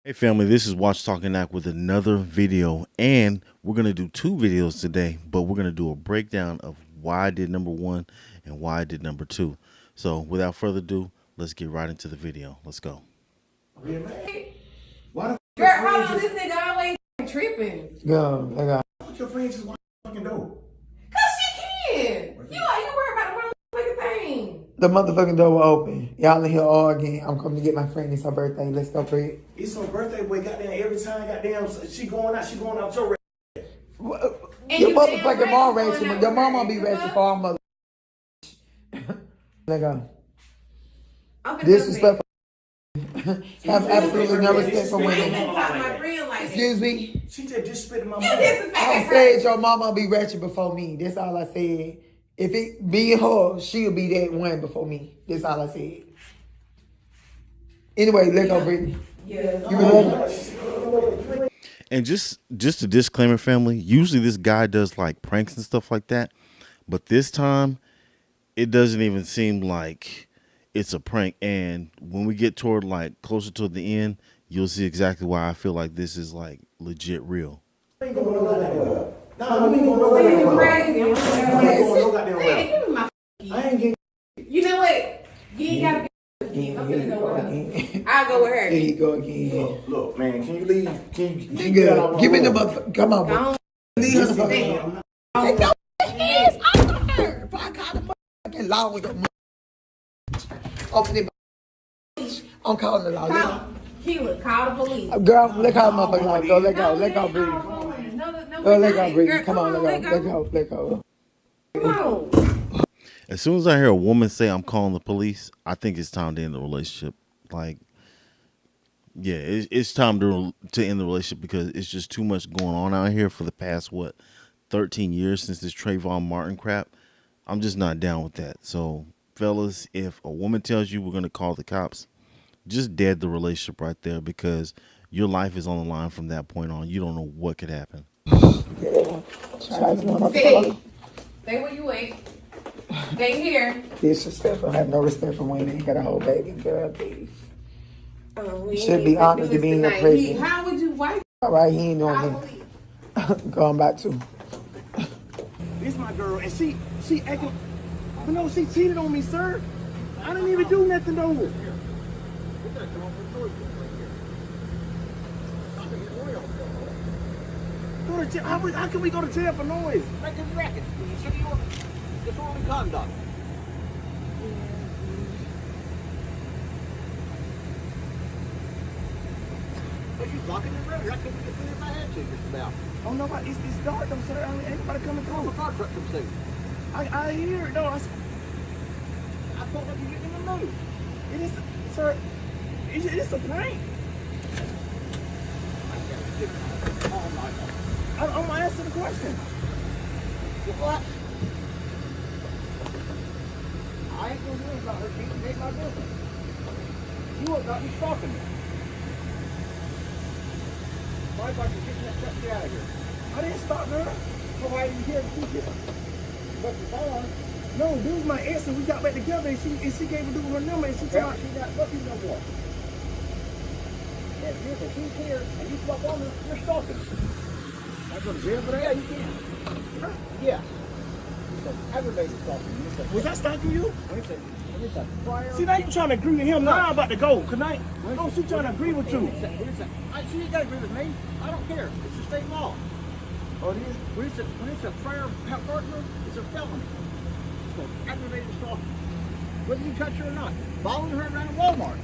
Hey family, this is Watch Talking Act with another video, and we're going to do two videos today, but we're going to do a breakdown of why I did number one and why I did number two. So without further ado, let's get right into the video. Let's go. Girl, hold on, this nigga always tripping. Go, I got. Your friend just want fucking door. Cause she can. You worry about the motherfucking thing. The motherfucking door will open. Y'all in here all again. I'm coming to get my friend. It's her birthday. Let's go, Fred. It's her birthday, boy. Goddamn, every time, goddamn, she going out your Your motherfucking mom ratchet, but your mom won't be ratchet for our mother. Let go. Disrespectful. Have absolutely no respect for women. Excuse me? She just spit in my mouth. I said your mama be ratchet before me. That's all I said. If it be her, she'll be that one before me. That's all I said. Anyway, let go, Brittany. Yeah. You ready? And just a disclaimer, family, usually this guy does like pranks and stuff like that, but this time it doesn't even seem like it's a prank. And when we get toward like closer to the end, you'll see exactly why I feel like this is like legit real. Ain't going no goddamn nah, we ain't going no goddamn well. I ain't getting. You know what? You ain't gotta be. I'm gonna go with her. I'll go with her. There you go again. Look, man, can you leave? Can you Nigga, give me the motherfucker. Come on, bro. Leave her the fuck alone. Take your hands off her. If I call the motherfucking law with your mother. Open it. I'm calling the law. Keela, call the police. Girl, let go, motherfucker. Go, let go, breathe. Go, let go, breathe. Come on, let go. Come on. As soon as I hear a woman say I'm calling the police, I think it's time to end the relationship. Like, yeah, it's time to end the relationship because it's just too much going on out here for the past, 13 years since this Trayvon Martin crap. I'm just not down with that. So, fellas, if a woman tells you we're going to call the cops, just dead the relationship right there because your life is on the line from that point on. You don't know what could happen. Stay where you wait. Stay here. Disrespectful. I have no respect for women. You got a whole baby girl, baby. We should be honored to be in your presence. How would you wipe? All right, he ain't doing it. Going back to. This my girl, and she acting. You know, she cheated on me, sir. I didn't even do nothing though. Go to jail. How can we go to jail for noise? Making a racket. Disorderly conduct. But you blocking the road. I couldn't get through if I had to, just about. Oh no, it's dark. I'm sorry. Ain't nobody coming The through. fire truck comes through. I hear it. No, I thought that you getting in the move. it is, sir. It's a prank. Oh my God. I'm gonna answer the question. What? I ain't gonna do anything about her. She ain't my business. You have got me stalking me. Why if I can get that truck out of here? I didn't stop her. So why are you here to keep it? But the phone. No, this was my ex, and we got back together, and she gave a dude her number, and she told me She got nothing no more. If she's here and you fuck on her, you're stalking her. I go to jail for that? Yeah, you can. Yeah. Aggravated stalking. Was I stalking you? Let me say, prior. See, now you trying to agree with him. Now I'm about to go. Good night. No, she trying to agree with you. She ain't got to agree with me. I don't care. It's a state law. Oh, it is? When it's a prior partner, it's a felony. So aggravated stalking. Whether you touch her or not. Following her around Walmart,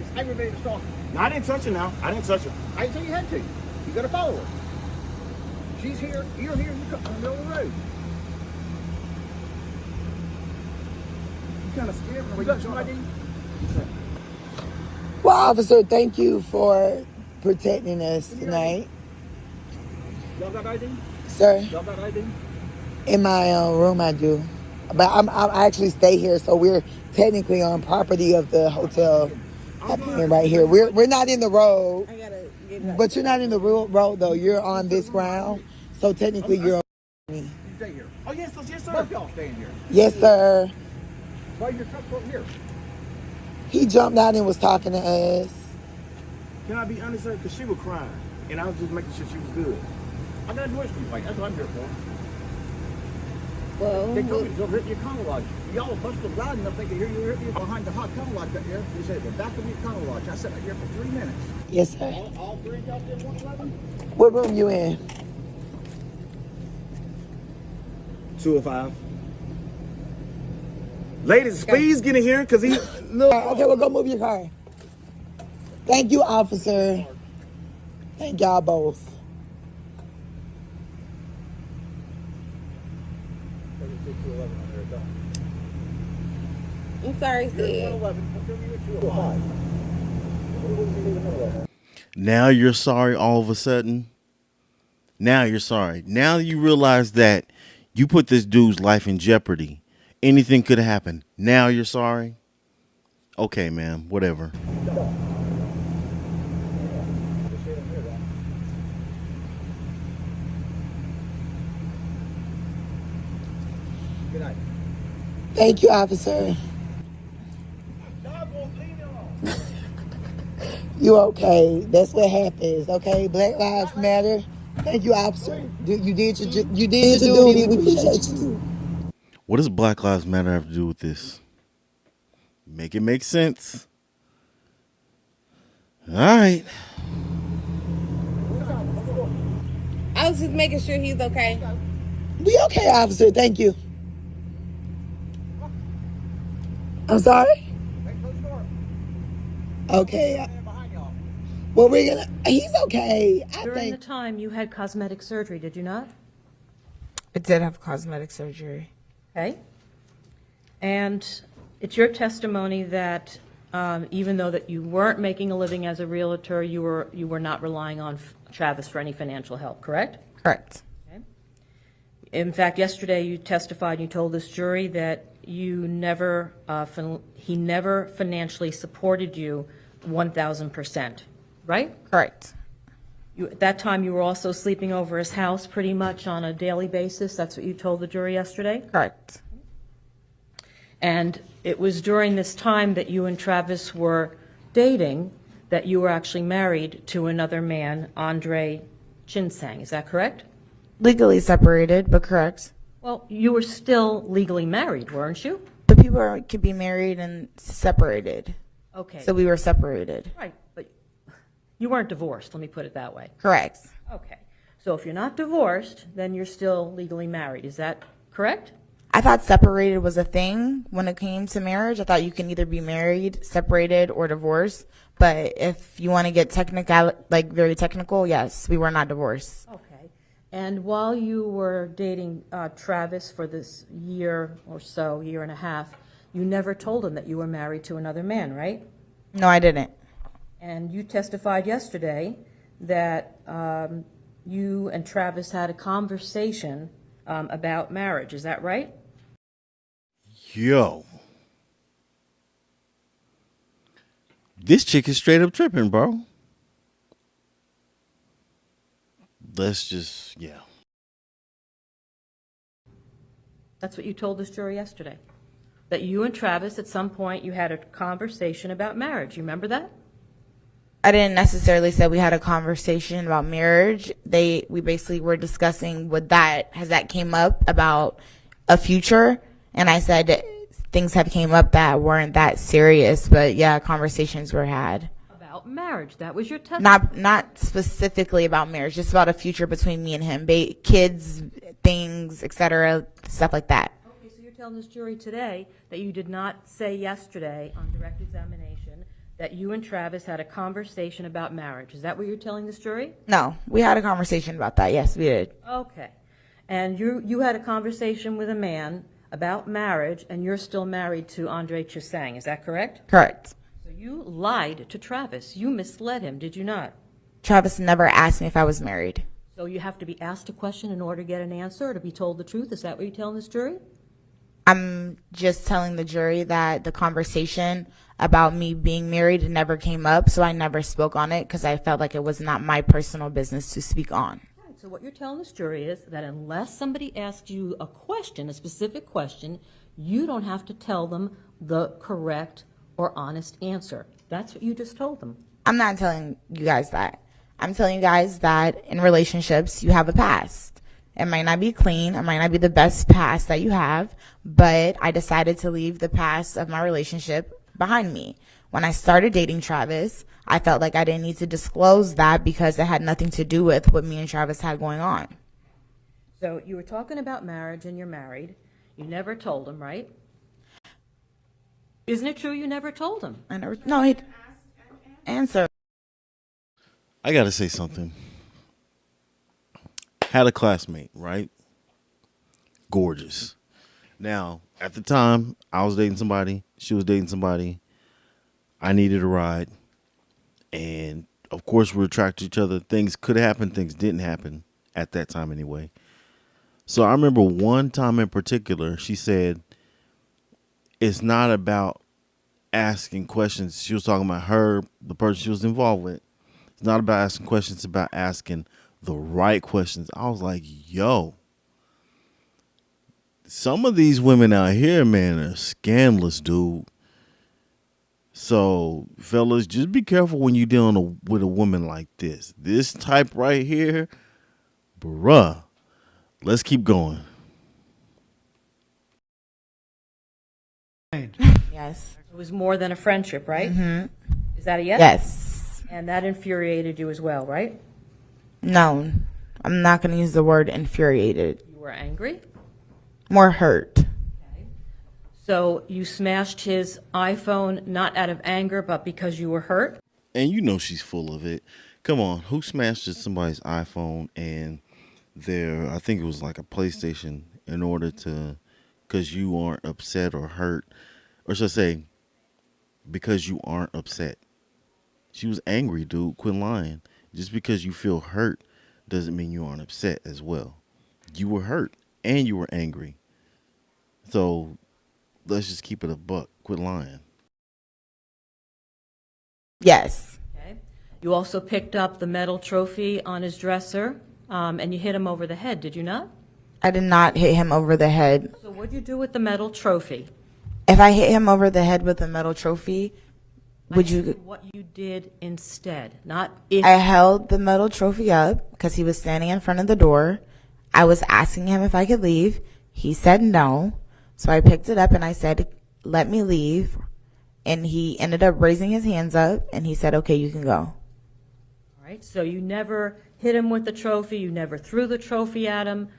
it's aggravated stalking. No, I didn't touch her now. I didn't touch her. I didn't say you had to. You got to follow her. She's here, you're here, you come in the middle of the road. You kind of scared me. You got some ID? Well, officer, thank you for protecting us tonight. Y'all got ID? Sir, Y'all got ID? in my room I do. But I actually stay here, so we're technically on property of the hotel. Happening right here. We're not in the road. But you're not in the road though. You're on this ground. So technically you're on me. You stay here. Oh, yes, sir. Both y'all staying here. Yes, sir. Why your truck over here? He jumped out and was talking to us. Can I be honest, sir? Because she was crying, and I was just making sure she was good. I got a noise complaint. That's what I'm here for. Well, They told me to go hit your car lodge. Y'all busted loud enough they could hear you hit me behind the hot car lodge back there. They said the back of your car lodge. I sat right here for 3 minutes. Yes, sir. All three of y'all did 111? What room you in? 205. Ladies, please get in here, because he... Look. Okay, well, go move your car. Thank you, officer. Thank y'all both. I'm sorry, Sid. 205. Now you're sorry all of a sudden. Now you're sorry. Now you realize that you put this dude's life in jeopardy. Anything could happen. Now you're sorry. Okay, man. Whatever. Good night. Thank you, officer. You okay? That's what happens. Okay, Black Lives Matter. Thank you, officer. You did your duty. We appreciate you too. What does Black Lives Matter have to do with this? Make it make sense. All right. I was just making sure he's okay. We okay, officer. Thank you. I'm sorry. Okay. Well, we're gonna. He's okay. During the time you had cosmetic surgery, did you not? I did have cosmetic surgery. Okay. And it's your testimony that even though that you weren't making a living as a realtor, you were not relying on Travis for any financial help, correct? Correct. Okay. In fact, yesterday you testified, you told this jury that you never, he never financially supported you 1,000%, right? Correct. At that time, you were also sleeping over his house pretty much on a daily basis. That's what you told the jury yesterday? Correct. And it was during this time that you and Travis were dating that you were actually married to another man, Andre Chinsang. Is that correct? Legally separated, but correct. Well, you were still legally married, weren't you? But people could be married and separated. Okay. So we were separated. Right, but you weren't divorced, let me put it that way. Correct. Okay. So if you're not divorced, then you're still legally married. Is that correct? I thought separated was a thing when it came to marriage. I thought you can either be married, separated, or divorced. But if you want to get technical, like very technical, yes, we were not divorced. Okay. And while you were dating Travis for this year or so, year and a half, you never told him that you were married to another man, right? No, I didn't. And you testified yesterday that you and Travis had a conversation about marriage. Is that right? Yo. This chick is straight up tripping, bro. Let's just, yeah. That's what you told this jury yesterday. That you and Travis, at some point, you had a conversation about marriage. You remember that? I didn't necessarily say we had a conversation about marriage. We basically were discussing has that came up about a future, and I said things have came up that weren't that serious, but yeah, conversations were had. About marriage. That was your testimony. Not specifically about marriage, just about a future between me and him, kids, things, etc., stuff like that. Okay, so you're telling this jury today that you did not say yesterday on direct examination that you and Travis had a conversation about marriage. Is that what you're telling this jury? No, we had a conversation about that. Yes, we did. Okay. And you had a conversation with a man about marriage, and you're still married to Andre Chinsang. Is that correct? Correct. So you lied to Travis. You misled him, did you not? Travis never asked me if I was married. So you have to be asked a question in order to get an answer, or to be told the truth? Is that what you're telling this jury? I'm just telling the jury that the conversation about me being married never came up, so I never spoke on it because I felt like it was not my personal business to speak on. Right, so what you're telling this jury is that unless somebody asks you a question, a specific question, you don't have to tell them the correct or honest answer. That's what you just told them. I'm not telling you guys that. I'm telling you guys that in relationships, you have a past. It might not be clean. It might not be the best past that you have, but I decided to leave the past of my relationship behind me. When I started dating Travis, I felt like I didn't need to disclose that because it had nothing to do with what me and Travis had going on. So you were talking about marriage and you're married. You never told him, right? Isn't it true you never told him? I never, no, he answered. I gotta say something. Had a classmate, right? Gorgeous. Now, at the time, I was dating somebody. She was dating somebody. I needed a ride. And, of course, we were attracted to each other. Things could happen. Things didn't happen at that time anyway. So I remember one time in particular, she said, it's not about asking questions. She was talking about her, the person she was involved with. It's not about asking questions. It's about asking the right questions. I was like, yo, some of these women out here, man, are scandalous, dude. So, fellas, just be careful when you're dealing with a woman like this. This type right here, bruh. Let's keep going. Yes. It was more than a friendship, right? Mm-hmm. Is that a yes? Yes. And that infuriated you as well, right? No, I'm not going to use the word infuriated. You were angry? More hurt. So you smashed his iPhone not out of anger, but because you were hurt? And you know she's full of it. Come on, who smashed somebody's iPhone and their, I think it was like a PlayStation, in order to, because you aren't upset or hurt, or should I say, because you aren't upset. She was angry, dude. Quit lying. Just because you feel hurt doesn't mean you aren't upset as well. You were hurt and you were angry. So let's just keep it a buck. Quit lying. Yes. Okay. You also picked up the medal trophy on his dresser, and you hit him over the head, did you not? I did not hit him over the head. So what did you do with the medal trophy? If I hit him over the head with a medal trophy, would you? What you did instead, not if. I held the medal trophy up because he was standing in front of the door. I was asking him if I could leave. He said no. So I picked it up and I said, let me leave. And he ended up raising his hands up and he said, okay, you can go. All right. So you never hit him with the trophy. You never threw the trophy at him.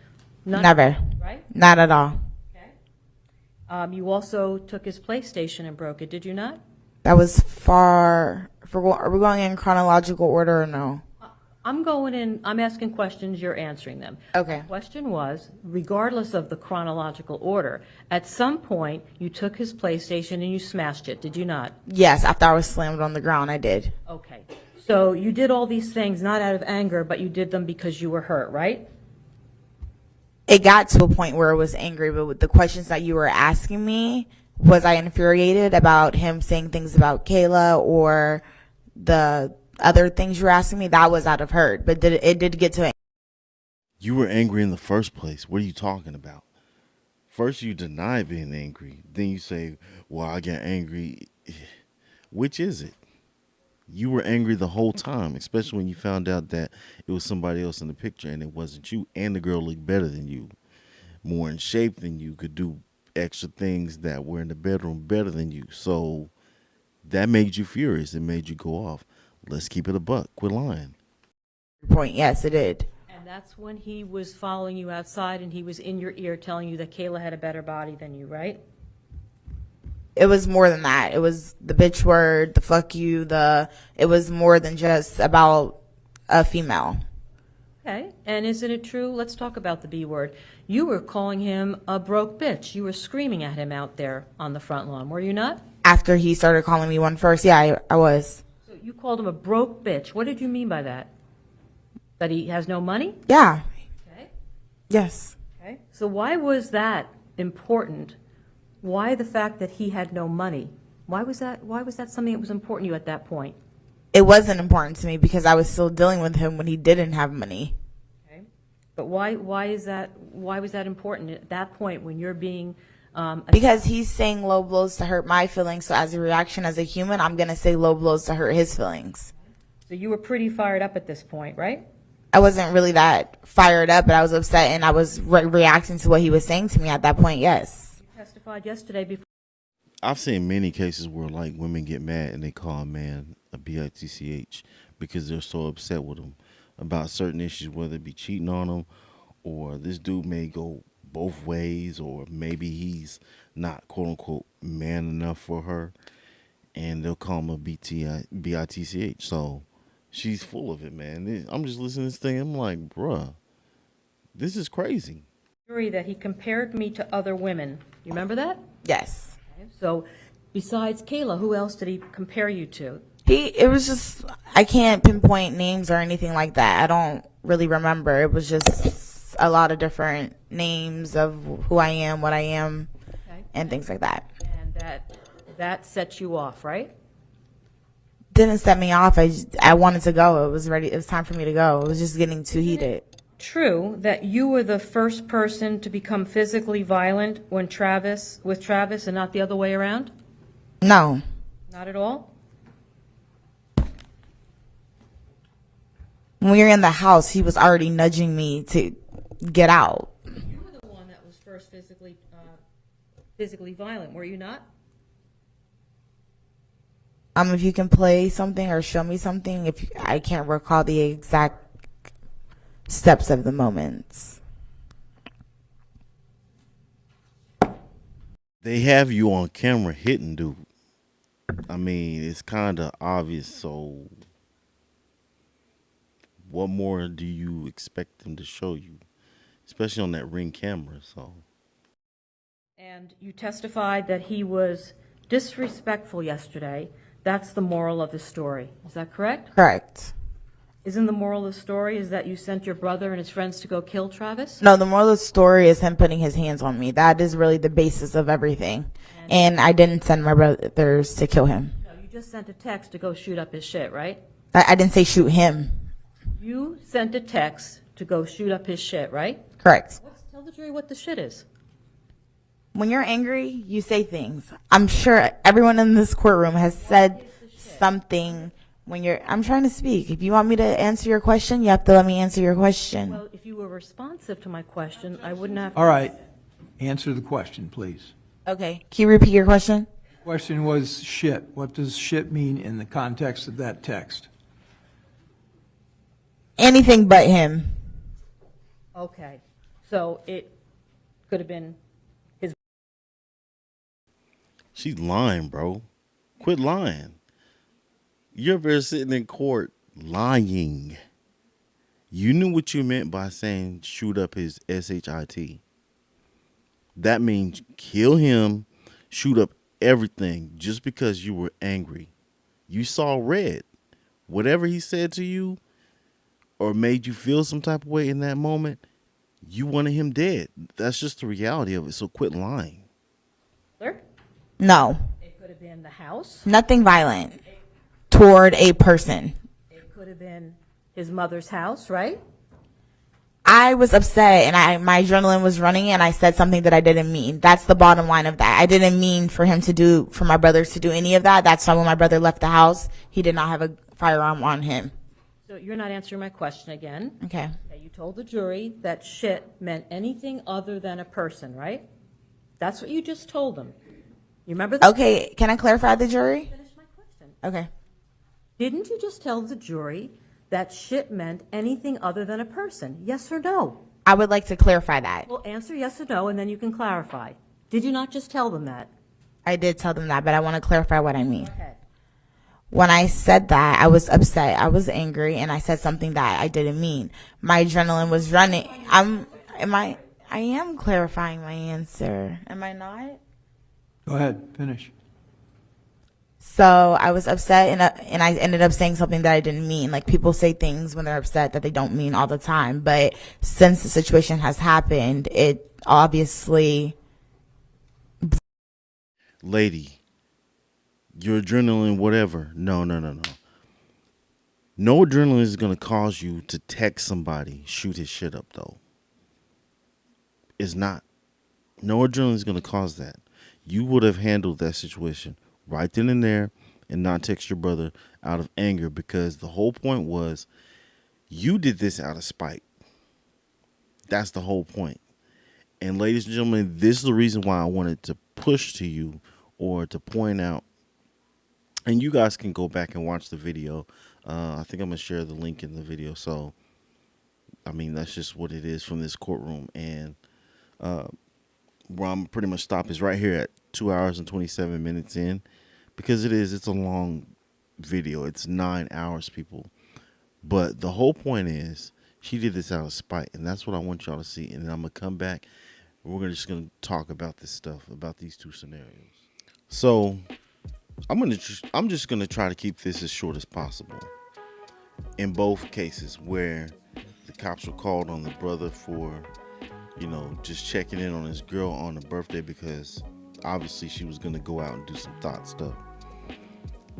Never. Right? Not at all. Okay. You also took his PlayStation and broke it, did you not? That was far. Are we going in chronological order or no? I'm asking questions, you're answering them. Okay. The question was, regardless of the chronological order, at some point you took his PlayStation and you smashed it, did you not? Yes, after I was slammed on the ground, I did. Okay. So you did all these things not out of anger, but you did them because you were hurt, right? It got to a point where I was angry, but with the questions that you were asking me, was I infuriated about him saying things about Kayla or the other things you were asking me? That was out of hurt, but it did get to. You were angry in the first place. What are you talking about? First, you deny being angry. Then you say, well, I got angry. Which is it? You were angry the whole time, especially when you found out that it was somebody else in the picture and it wasn't you, and the girl looked better than you, more in shape than you, could do extra things that were in the bedroom better than you. So that made you furious. It made you go off. Let's keep it a buck. Quit lying. Point. Yes, it did. And that's when he was following you outside and he was in your ear telling you that Kayla had a better body than you, right? It was more than that. It was the bitch word, the fuck you, it was more than just about a female. Okay. And isn't it true? Let's talk about the B word. You were calling him a broke bitch. You were screaming at him out there on the front lawn, were you not? After he started calling me one first, yeah, I was. So you called him a broke bitch. What did you mean by that? That he has no money? Yeah. Okay. Yes. Okay. So why was that important? Why the fact that he had no money? Why was that something that was important to you at that point? It wasn't important to me because I was still dealing with him when he didn't have money. Okay. But why was that important at that point when you're being because he's saying low blows to hurt my feelings, so as a reaction as a human, I'm going to say low blows to hurt his feelings. So you were pretty fired up at this point, right? I wasn't really that fired up, but I was upset and I was reacting to what he was saying to me at that point. Yes. You testified yesterday before. I've seen many cases where like women get mad and they call a man a bitch because they're so upset with him about certain issues, whether it be cheating on them or this dude may go both ways, or maybe he's not quote unquote man enough for her, and they'll call him a bitch. So she's full of it, man. I'm just listening to this thing. I'm like, bruh, this is crazy. That he compared me to other women. You remember that? Yes. Okay. So besides Kayla, who else did he compare you to? It was just, I can't pinpoint names or anything like that. I don't really remember. It was just a lot of different names of who I am, what I am, Okay. and things like that. And that sets you off, right? Didn't set me off. I wanted to go. It was ready. It was time for me to go. It was just getting too heated. True that you were the first person to become physically violent with Travis and not the other way around? No. Not at all? When we were in the house, he was already nudging me to get out. You were the one that was first physically violent, were you not? If you can play something or show me something, I can't recall the exact steps of the moments. They have you on camera hitting dude. I mean, it's kind of obvious, so what more do you expect them to show you? Especially on that Ring camera, so. And you testified that he was disrespectful yesterday. That's the moral of the story. Is that correct? Correct. Isn't the moral of the story is that you sent your brother and his friends to go kill Travis? No, the moral of the story is him putting his hands on me. That is really the basis of everything. And I didn't send my brothers to kill him. No, you just sent a text to go shoot up his shit, right? I didn't say shoot him. You sent a text to go shoot up his shit, right? Correct. Tell the jury what the shit is. When you're angry, you say things. I'm sure everyone in this courtroom has said something when I'm trying to speak. If you want me to answer your question, you have to let me answer your question. Well, if you were responsive to my question, I wouldn't have to. All right. Answer the question, please. Okay. Can you repeat your question? Question was shit. What does shit mean in the context of that text? Anything but him. Okay. So it could have been his. She's lying, bro. Quit lying. You're ever sitting in court lying. You knew what you meant by saying shoot up his SHIT. That means kill him, shoot up everything just because you were angry. You saw red. Whatever he said to you or made you feel some type of way in that moment, you wanted him dead. That's just the reality of it. So quit lying. No. It could have been the house. Nothing violent toward a person. It could have been his mother's house, right? I was upset and my adrenaline was running and I said something that I didn't mean. That's the bottom line of that. I didn't mean for my brothers to do any of that. That's why when my brother left the house, he did not have a firearm on him. So you're not answering my question again. Okay. You told the jury that shit meant anything other than a person, right? That's what you just told them. You remember that? Okay, can I clarify the jury? Finish my question. Okay. Didn't you just tell the jury that shit meant anything other than a person? Yes or no? I would like to clarify that. Well, answer yes or no, and then you can clarify. Did you not just tell them that? I did tell them that, but I want to clarify what I mean. Go ahead. When I said that, I was upset. I was angry, and I said something that I didn't mean. My adrenaline was running. I am clarifying my answer. Am I not? Go ahead. Finish. So I was upset, and I ended up saying something that I didn't mean. Like, people say things when they're upset that they don't mean all the time. But since the situation has happened, it obviously... Lady, your adrenaline, whatever. No. No adrenaline is going to cause you to text somebody, shoot his shit up, though. It's not. No adrenaline is going to cause that. You would have handled that situation right then and there and not text your brother out of anger, because the whole point was you did this out of spite. That's the whole point. And ladies and gentlemen, this is the reason why I wanted to push to you or to point out, and you guys can go back and watch the video. I think I'm going to share the link in the video. So, I mean, that's just what it is from this courtroom. And where I'm pretty much stop is right here at 2 hours and 27 minutes in, because it's a long video. It's 9 hours, people. But the whole point is she did this out of spite, and that's what I want y'all to see. And then I'm going to come back. We're just going to talk about this stuff, about these two scenarios. So I'm just going to try to keep this as short as possible. In both cases where the cops were called on the brother for, just checking in on his girl on her birthday, because obviously she was going to go out and do some thought stuff.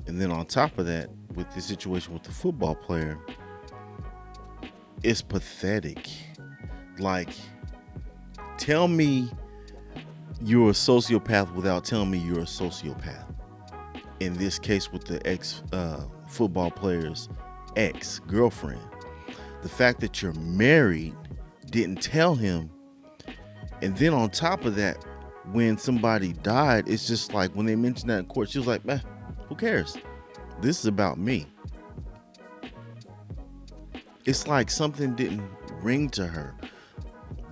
And then on top of that, with the situation with the football player, it's pathetic. Like, tell me you're a sociopath without telling me you're a sociopath. In this case with the football player's ex-girlfriend. The fact that you're married, didn't tell him. And then on top of that, when somebody died, it's just like when they mentioned that in court, she was like, man, who cares? This is about me. It's like something didn't ring to her.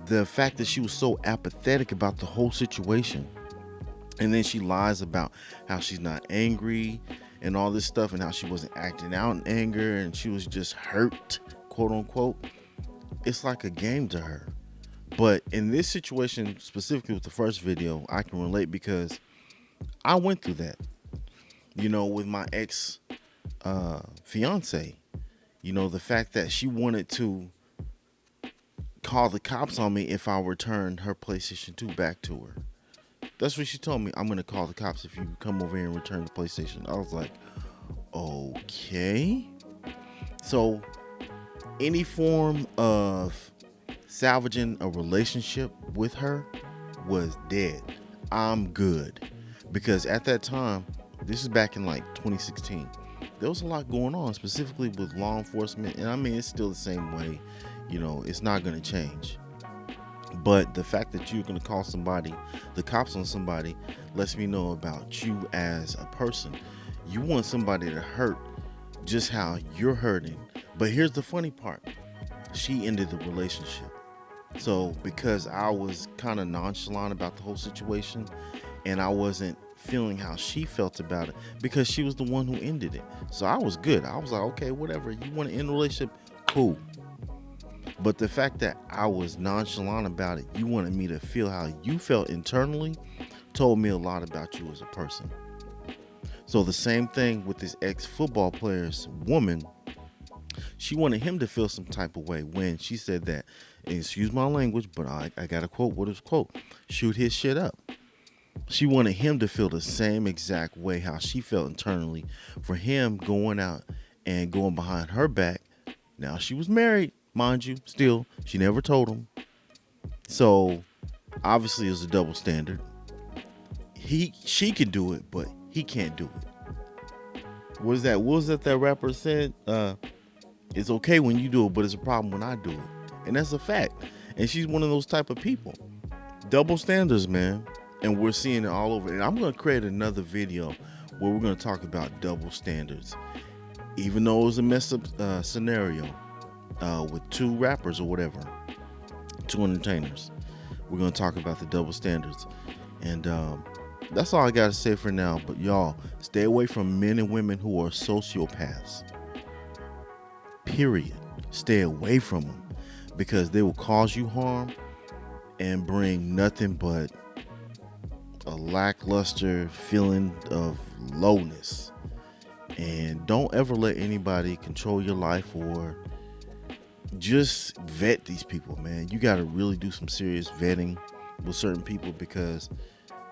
The fact that she was so apathetic about the whole situation. And then she lies about how she's not angry and all this stuff, and how she wasn't acting out in anger and she was just hurt, quote unquote. It's like a game to her. But in this situation, specifically with the first video, I can relate because I went through that, with my ex fiance. The fact that she wanted to call the cops on me if I returned her PlayStation 2 back to her. That's what she told me. I'm going to call the cops if you come over here and return the PlayStation. I was like, okay. So any form of salvaging a relationship with her was dead. I'm good. Because at that time, this is back in like 2016, there was a lot going on, specifically with law enforcement. And I mean, it's still the same way. It's not going to change. But the fact that you're going to call the cops on somebody, lets me know about you as a person. You want somebody to hurt just how you're hurting. But here's the funny part. She ended the relationship. So because I was kind of nonchalant about the whole situation, and I wasn't feeling how she felt about it, because she was the one who ended it. So I was good. I was like, okay, whatever. You want to end the relationship? Cool. But the fact that I was nonchalant about it, you wanted me to feel how you felt internally, told me a lot about you as a person. So the same thing with this ex-football player's woman. She wanted him to feel some type of way when she said that, and excuse my language, but I got to quote what is quote, shoot his shit up. She wanted him to feel the same exact way how she felt internally for him going out and going behind her back. Now she was married. Mind you, still, she never told him. So, obviously, it's a double standard. She can do it, but he can't do it. What is that? What was that rapper said? It's okay when you do it, but it's a problem when I do it. And that's a fact. And she's one of those type of people. Double standards, man. And we're seeing it all over. And I'm going to create another video where we're going to talk about double standards. Even though it was a messed up scenario. With two rappers or whatever, two entertainers. We're going to talk about the double standards. And that's all I got to say for now. But y'all, stay away from men and women who are sociopaths. Period. Stay away from them, because they will cause you harm and bring nothing but a lackluster feeling of lowness. And don't ever let anybody control your life, or just vet these people, man. You got to really do some serious vetting with certain people, because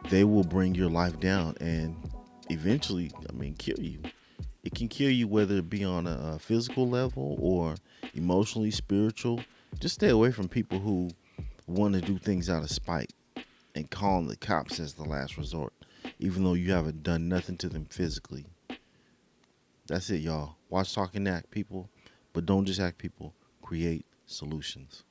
they will bring your life down and eventually, kill you. It can kill you, whether it be on a physical level or emotionally, spiritual. Just stay away from people who want to do things out of spite and calling the cops as the last resort, even though you haven't done nothing to them physically. That's it, y'all. Watch, talk, and act, people. But don't just act, people. Create solutions.